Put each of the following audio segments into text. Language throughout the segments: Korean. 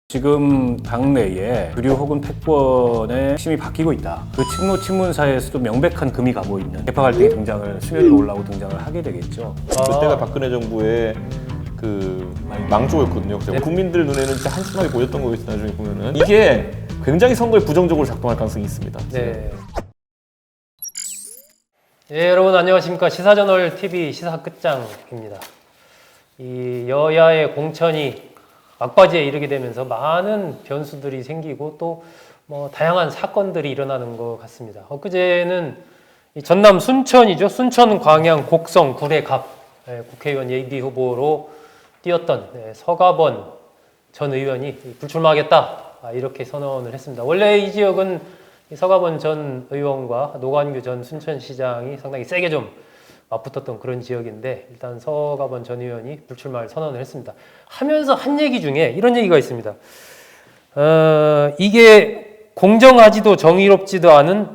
지금 당내에 주류 혹은 패권의 핵심이 바뀌고 있다. 그 친노 친문사에서도 명백한 금이 가고 있는 개파 갈등이 등장을 수면 위로 올라오고 등장을 하게 되겠죠. 그때가 박근혜 정부의 그 망조였거든요. 그래서 국민들 눈에는 진짜 한심하게 보였던 거겠지. 나중에 보면은 이게 굉장히 선거에 부정적으로 작동할 가능성이 있습니다. 네. 예, 여러분 안녕하십니까. 시사저널 TV 시사 끝장입니다. 이 여야의 공천이 막바지에 이르게 되면서 많은 변수들이 생기고 또 뭐 다양한 사건들이 일어나는 것 같습니다. 엊그제는 이 전남 순천이죠. 순천, 광양, 곡성, 구례, 갑 국회의원 예비 후보로 뛰었던 서가번 전 의원이 불출마하겠다 이렇게 선언을 했습니다. 원래 이 지역은 서가번 전 의원과 노관규 전 순천시장이 상당히 세게 좀 맞붙었던 그런 지역인데 일단 서가번 전 의원이 불출마를 선언을 했습니다. 하면서 한 얘기 중에 이런 얘기가 있습니다. 이게 공정하지도 정의롭지도 않은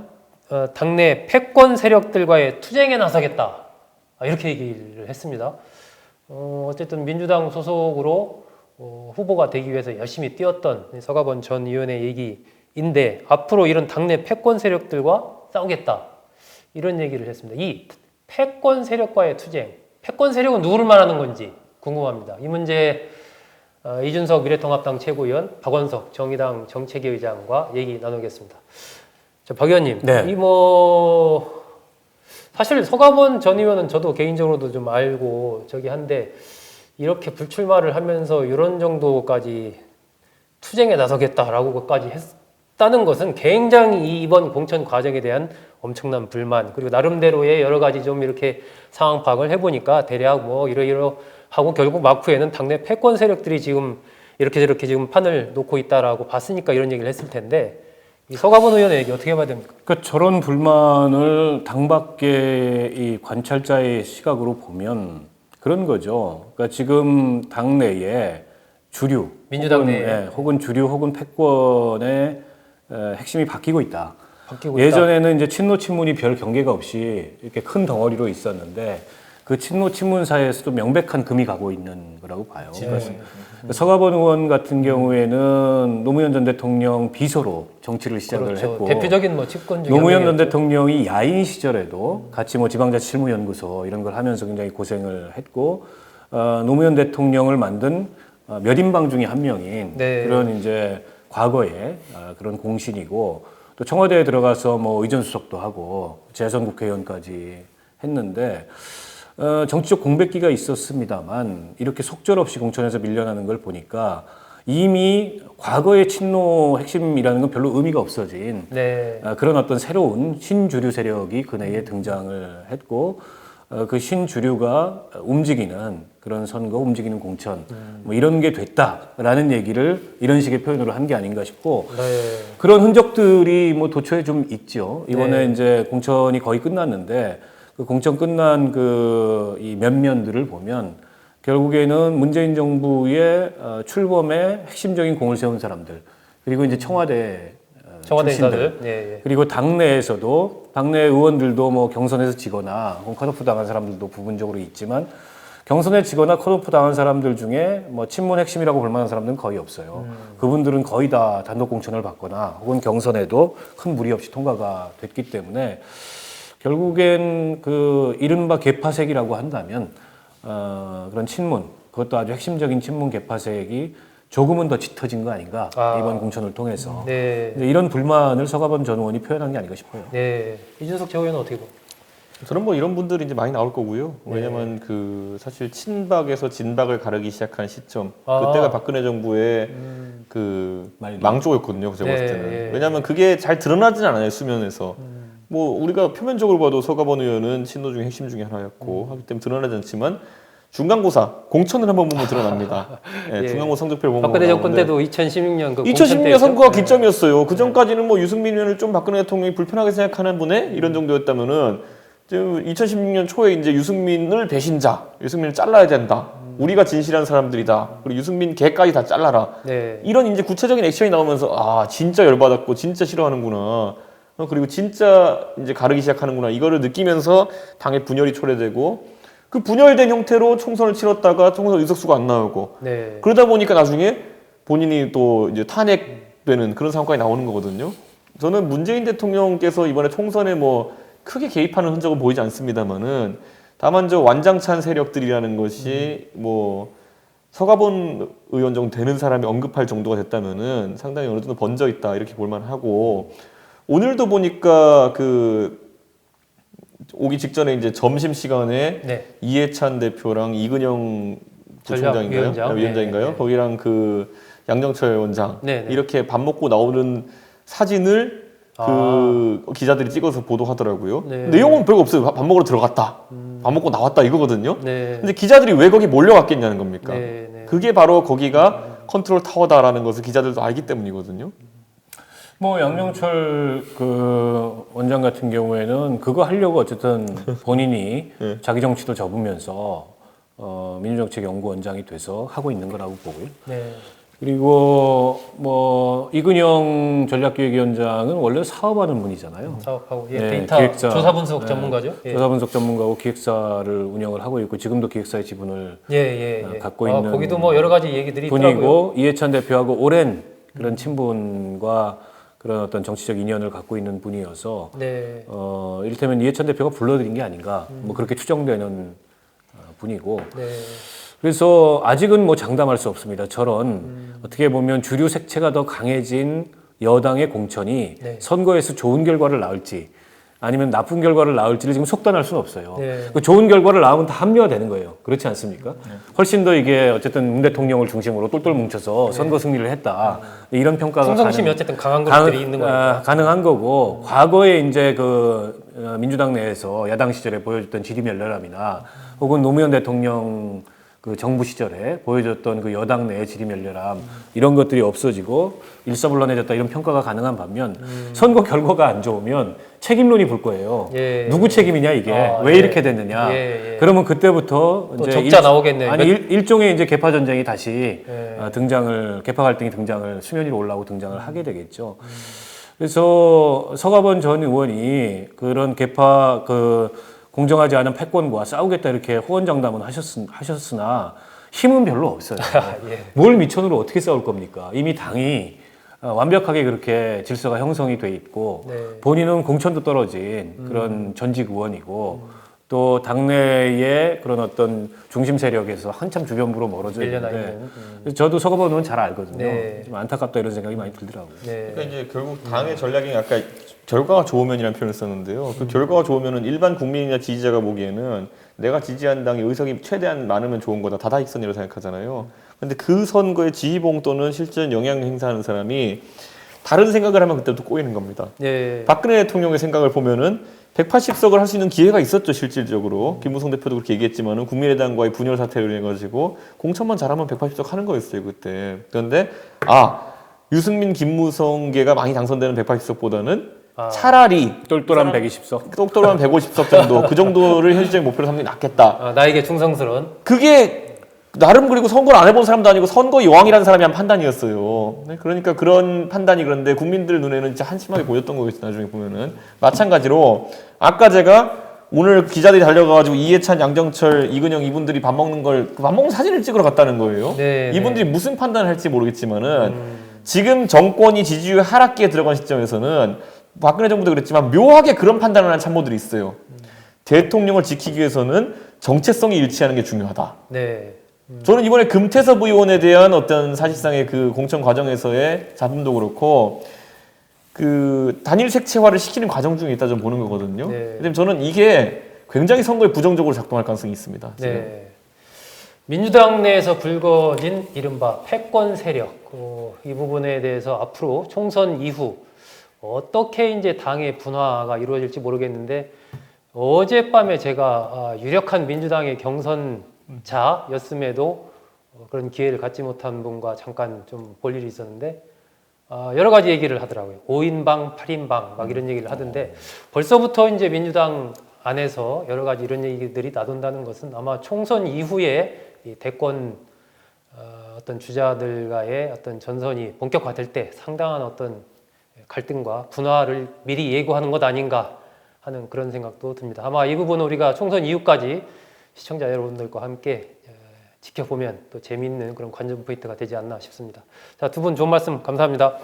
당내 패권 세력들과의 투쟁에 나서겠다 이렇게 얘기를 했습니다. 어쨌든 민주당 소속으로 후보가 되기 위해서 열심히 뛰었던 서가번 전 의원의 얘기인데 앞으로 이런 당내 패권 세력들과 싸우겠다 이런 얘기를 했습니다. 이 패권 세력과의 투쟁, 패권 세력은 누구를 말하는 건지 궁금합니다. 이 문제 이준석 미래통합당 최고위원, 박원석 정의당 정책위 의장과 얘기 나누겠습니다. 박 의원님, 네. 사실 서가번 전 의원은 저도 개인적으로도 좀 알고 한데 이렇게 불출마를 하면서 이런 정도까지 투쟁에 나서겠다라고까지 했다는 것은 굉장히 이번 공천 과정에 대한 엄청난 불만 그리고 나름대로의 여러 가지 좀 이렇게 상황 파악을 해보니까 대략 뭐 이러이러 하고 결국 막후에는 당내 패권 세력들이 지금 이렇게 저렇게 지금 판을 놓고 있다라고 봤으니까 이런 얘기를 했을 텐데 이 서가번 의원의 얘기 어떻게 봐야 됩니까? 그러니까 저런 불만을 당 밖의 이 관찰자의 시각으로 보면 그런 거죠. 그러니까 지금 당내에 주류, 민주당 내에 혹은 주류 혹은 패권의 핵심이 바뀌고 있다. 바뀌고 예전에는 이제 친노 친문이 별 경계가 없이 이렇게 큰 덩어리로 있었는데 그 친노 친문 사이에서도 명백한 금이 가고 있는 거라고 봐요. 서가번 의원 같은 경우에는 노무현 전 대통령 비서로 정치를 시작을 그렇죠. 했고 대표적인 뭐 측근 중에 노무현 전 대통령이 야인 시절에도 같이 뭐 지방자치실무연구소 이런 걸 하면서 굉장히 고생을 했고 노무현 대통령을 만든 몇 인방 중에 한 명인 그런 이제 과거의 그런 공신이고 또 청와대에 들어가서 뭐 의전수석도 하고 재선 국회의원까지 했는데 정치적 공백기가 있었습니다만 이렇게 속절없이 공천에서 밀려나는 걸 보니까 이미 과거의 친노 핵심이라는 건 별로 의미가 없어진 그런 어떤 새로운 신주류 세력이 그 내에 등장을 했고 그 신주류가 움직이는 그런 선거, 움직이는 공천 뭐 이런 게 됐다라는 얘기를 이런 식의 표현으로 한 게 아닌가 싶고 그런 흔적들이 뭐 도처에 좀 있죠. 이번에 이제 공천이 거의 끝났는데 그 공천 끝난 이 면면들을 보면 결국에는 문재인 정부의 출범에 핵심적인 공을 세운 사람들 그리고 이제 청와대 인사들 그리고 당내에서도 당내 의원들도 뭐 경선에서 지거나 컷오프 당한 사람들도 부분적으로 있지만 경선에 지거나 컷오프 당한 사람들 중에 뭐 친문 핵심이라고 볼 만한 사람들은 거의 없어요. 그분들은 거의 다 단독 공천을 받거나 혹은 경선에도 큰 무리 없이 통과가 됐기 때문에 결국엔 그 이른바 개파색이라고 한다면 그런 친문 그것도 아주 핵심적인 친문 개파색이 조금은 더 짙어진 거 아닌가 이번 공천을 통해서 이런 불만을 서가번 전 의원이 표현한 게 아닌가 싶어요. 이준석 최고위원은 어떻게 봐? 저는 뭐 이런 분들이 이제 많이 나올 거고요. 왜냐면 그 사실 친박에서 진박을 가르기 시작한 시점 그때가 박근혜 정부의 그 망조였거든요. 제가 봤을 때는 왜냐면 그게 잘 드러나진 않아요 수면에서. 뭐 우리가 표면적으로 봐도 서가번 의원은 친노 중에 핵심 중에 하나였고 하기 때문에 드러나지 않지만 중간고사 공천을 한번 보면 드러납니다. 중간고사 성적표를 보면 박근혜 정권 때도 2016년 2016년 선거가 기점이었어요. 그 전까지는 뭐 유승민 의원을 좀 박근혜 대통령이 불편하게 생각하는 분의 이런 정도였다면은 2016년 초에 이제 유승민을 배신자, 유승민을 잘라야 된다. 우리가 진실한 사람들이다. 그리고 유승민 개까지 다 잘라라. 이런 이제 구체적인 액션이 나오면서 진짜 열받았고 진짜 싫어하는구나. 그리고 진짜 이제 가르기 시작하는구나. 이거를 느끼면서 당의 분열이 초래되고 그 분열된 형태로 총선을 치렀다가 총선 의석수가 안 나오고 네. 그러다 보니까 나중에 본인이 또 이제 탄핵되는 그런 상황까지 나오는 거거든요. 저는 문재인 대통령께서 이번에 총선에 뭐 크게 개입하는 흔적은 보이지 않습니다만은 다만 저 완장찬 세력들이라는 것이 뭐 서가본 의원 정도 되는 사람이 언급할 정도가 됐다면은 상당히 어느 정도 번져 있다 이렇게 볼만하고 오늘도 보니까 그 오기 직전에 이제 점심 시간에 네. 이해찬 대표랑 이근영 부총장인가요? 위원장인가요? 네. 거기랑 그 양정철 원장 네, 네. 이렇게 밥 먹고 나오는 사진을 그 기자들이 찍어서 보도하더라고요. 네. 내용은 별거 없어요. 밥 먹으러 들어갔다. 밥 먹고 나왔다 이거거든요. 네. 근데 기자들이 왜 거기 몰려갔겠냐는 겁니까? 네, 네. 그게 바로 거기가 컨트롤 타워다라는 것을 기자들도 알기 때문이거든요. 뭐 양정철 그 원장 같은 경우에는 그거 하려고 어쨌든 본인이 네. 자기 정치도 접으면서 민주정책연구원장이 돼서 하고 있는 거라고 보고요. 네. 그리고 뭐 이근영 전략기획위원장은 원래 사업하는 분이잖아요. 사업하고 네, 데이터 기획사, 조사 분석 네, 전문가죠. 예. 조사 분석 전문가고 기획사를 운영을 하고 있고 지금도 기획사의 지분을 예. 갖고 있는 거기도 뭐 여러 가지 얘기들이 있더라고요. 분이고 이해찬 대표하고 오랜 그런 친분과 그런 어떤 정치적 인연을 갖고 있는 분이어서 네. 이를테면 이해찬 대표가 불러들인 게 아닌가 뭐 그렇게 추정되는 분이고 네. 그래서 아직은 뭐 장담할 수 없습니다. 저런 어떻게 보면 주류 색채가 더 강해진 여당의 공천이 네. 선거에서 좋은 결과를 낳을지 아니면 나쁜 결과를 낳을지를 지금 속단할 수는 없어요. 네. 그 좋은 결과를 낳으면 다 합리화되는 거예요. 그렇지 않습니까? 훨씬 더 이게 어쨌든 문 대통령을 중심으로 똘똘 뭉쳐서 선거 승리를 했다. 이런 평가가 충성심이 어쨌든 강한 것들이 있는 거니까. 가능한 거고 과거에 이제 그 민주당 내에서 야당 시절에 보여줬던 지리멸렬함이나 혹은 노무현 대통령 그 정부 시절에 보여줬던 그 여당 내의 지리멸렬함 이런 것들이 없어지고 일사불란해졌다 이런 평가가 가능한 반면 선거 결과가 안 좋으면 책임론이 불 거예요. 예. 누구 책임이냐 이게 왜 예. 이렇게 됐느냐. 예. 그러면 그때부터 또 적자 나오겠네요. 아니 일종의 이제 개파 전쟁이 다시 예. 개파 갈등이 수면 위로 올라오고 등장을 하게 되겠죠. 그래서 서가번 전 의원이 그런 개파 공정하지 않은 패권과 싸우겠다 이렇게 호언장담은 하셨으나 힘은 별로 없어요. 예. 뭘 미천으로 어떻게 싸울 겁니까? 이미 당이 완벽하게 그렇게 질서가 형성이 돼 있고 네. 본인은 공천도 떨어진 그런 전직 의원이고 또 당내의 그런 어떤 중심 세력에서 한참 주변부로 멀어져 밀려나 있는데 있는. 저도 서가번 의원 잘 알거든요. 네. 좀 안타깝다 이런 생각이 많이 들더라고요. 네. 그러니까 이제 결국 당의 전략이 아까 결과가 좋으면이라는 표현을 썼는데요. 그 결과가 좋으면은 일반 국민이나 지지자가 보기에는 내가 지지한 당의 의석이 최대한 많으면 좋은 거다. 다다익선이라고 생각하잖아요. 근데 그 선거의 지휘봉 또는 실전 영향 행사하는 사람이 다른 생각을 하면 그때부터 꼬이는 겁니다. 네. 박근혜 대통령의 생각을 보면은 180석을 할 수 있는 기회가 있었죠, 실질적으로. 김무성 대표도 그렇게 얘기했지만은 국민의당과의 분열 사태로 인해 가지고 공천만 잘하면 180석 하는 거였어요, 그때. 그런데 유승민, 김무성계가 많이 당선되는 180석보다는 차라리 똘똘한 120석. 똑똑한 150석 정도, 그 정도를 현실적인 목표로 삼는 게 낫겠다. 나에게 충성스러운. 그게 나름 그리고 선거를 안 해본 사람도 아니고 선거 여왕이라는 사람이 한 판단이었어요. 네, 그러니까 그런 판단이 그런데 국민들 눈에는 진짜 한심하게 보였던 거겠죠. 나중에 보면은 마찬가지로 아까 제가 오늘 기자들이 달려가가지고 이해찬, 양정철, 이근영 이분들이 밥 먹는 사진을 찍으러 갔다는 거예요. 네, 이분들이 무슨 판단을 할지 모르겠지만은 지금 정권이 지지율 하락기에 들어간 시점에서는 박근혜 정부도 그랬지만 묘하게 그런 판단을 하는 참모들이 있어요. 대통령을 지키기 위해서는 정체성이 일치하는 게 중요하다. 네. 저는 이번에 금태섭 의원에 대한 어떤 사실상의 그 공천 과정에서의 잡음도 그렇고 그 단일 색채화를 시키는 과정 중에 있다 좀 보는 거거든요. 네. 왜냐면 저는 이게 굉장히 선거에 부정적으로 작동할 가능성이 있습니다. 지금. 네. 민주당 내에서 불거진 이른바 패권 세력 이 부분에 대해서 앞으로 총선 이후 어떻게 이제 당의 분화가 이루어질지 모르겠는데 어젯밤에 제가 유력한 민주당의 경선자였음에도 그런 기회를 갖지 못한 분과 잠깐 좀 볼 일이 있었는데 여러 가지 얘기를 하더라고요. 5인방, 8인방 막 이런 얘기를 하던데 벌써부터 이제 민주당 안에서 여러 가지 이런 얘기들이 나돈다는 것은 아마 총선 이후에 이 대권 어떤 주자들과의 어떤 전선이 본격화될 때 상당한 어떤 갈등과 분화를 미리 예고하는 것 아닌가 하는 그런 생각도 듭니다. 아마 이 부분은 우리가 총선 이후까지 시청자 여러분들과 함께 지켜보면 또 재미있는 그런 관전 포인트가 되지 않나 싶습니다. 자, 두 분 좋은 말씀 감사합니다.